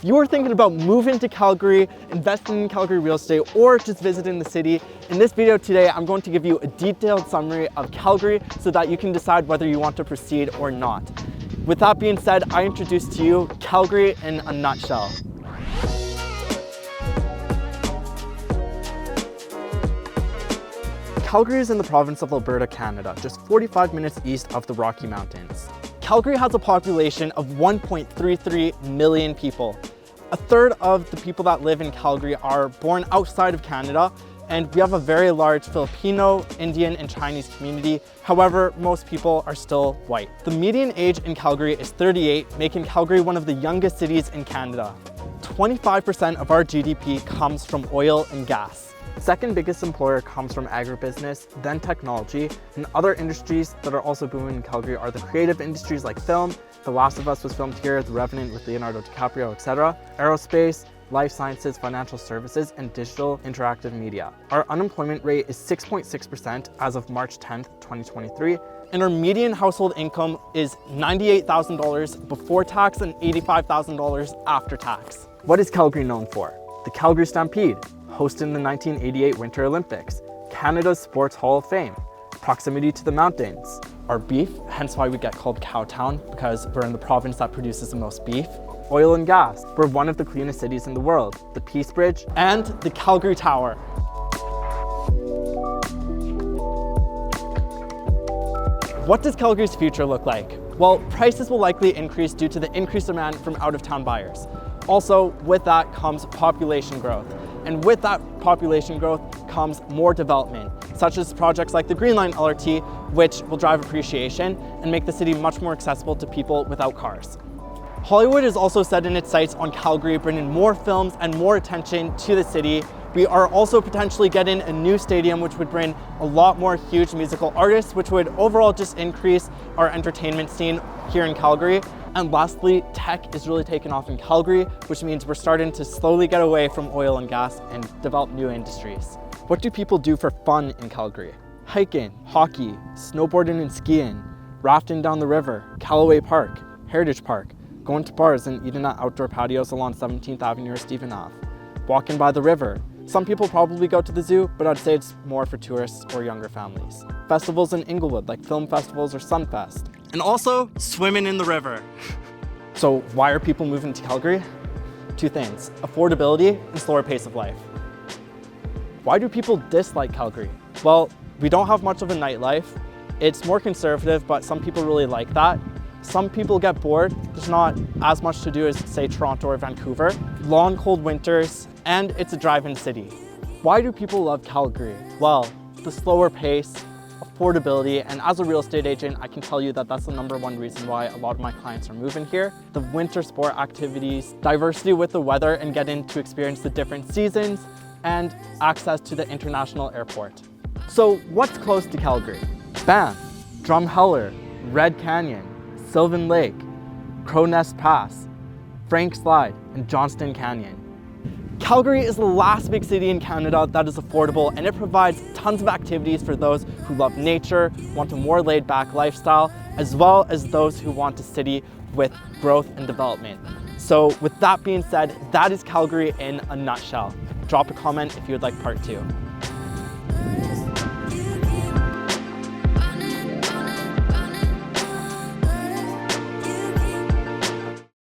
If you are thinking about moving to Calgary, investing in Calgary real estate, or just visiting the city, in this video today, I'm going to give you a detailed summary of Calgary so that you can decide whether you want to proceed or not. With that being said, I introduce to you Calgary in a nutshell. Calgary is in the province of Alberta, Canada, just 45 minutes east of the Rocky Mountains. Calgary has a population of 1.33 million people. A third of the people that live in Calgary are born outside of Canada, and we have a very large Filipino, Indian, and Chinese community. However, most people are still white. The median age in Calgary is 38, making Calgary one of the youngest cities in Canada. 25% of our GDP comes from oil and gas. Second biggest employer comes from agribusiness, then technology, and other industries that are also booming in Calgary are the creative industries like film. The Last of Us was filmed here, The Revenant with Leonardo DiCaprio, etc. Aerospace, life sciences, financial services, and digital interactive media. Our unemployment rate is 6.6% as of March 10th, 2023, and our median household income is $98,000 before tax and $85,000 after tax. What is Calgary known for? The Calgary Stampede, hosted in the 1988 Winter Olympics, Canada's Sports Hall of Fame, proximity to the mountains, our beef, hence why we get called Cowtown, because we're in the province that produces the most beef, oil and gas, we're one of the cleanest cities in the world, the Peace Bridge, and the Calgary Tower. What does Calgary's future look like? Well, prices will likely increase due to the increased demand from out-of-town buyers. Also, with that comes population growth. And with that population growth comes more development, such as projects like the Green Line LRT, which will drive appreciation and make the city much more accessible to people without cars. Hollywood is also setting its sights on Calgary, bringing more films and more attention to the city. We are also potentially getting a new stadium, which would bring a lot more huge musical artists, which would overall just increase our entertainment scene here in Calgary. And lastly, tech is really taking off in Calgary, which means we're starting to slowly get away from oil and gas and develop new industries. What do people do for fun in Calgary? Hiking, hockey, snowboarding and skiing, rafting down the river, Callaway Park, Heritage Park, going to bars and eating at outdoor patios along 17th Avenue or Stephen Ave, walking by the river. Some people probably go to the zoo, but I'd say it's more for tourists or younger families. Festivals in Inglewood, like film festivals or Sunfest. And also, swimming in the river. So why are people moving to Calgary? Two things, affordability and slower pace of life. Why do people dislike Calgary? Well, we don't have much of a nightlife. It's more conservative, but some people really like that. Some people get bored. There's not as much to do as, say, Toronto or Vancouver. Long, cold winters, and it's a drive-in city. Why do people love Calgary? Well, the slower pace, affordability, and as a real estate agent, I can tell you that that's the #1 reason why a lot of my clients are moving here. The winter sport activities, diversity with the weather and getting to experience the different seasons, and access to the international airport. So what's close to Calgary? Banff, Drumheller, Red Canyon, Sylvan Lake, Crow Nest Pass, Frank Slide, and Johnston Canyon. Calgary is the last big city in Canada that is affordable, and it provides tons of activities for those who love nature, want a more laid-back lifestyle, as well as those who want a city with growth and development. So with that being said, that is Calgary in a nutshell. Drop a comment if you would like part 2.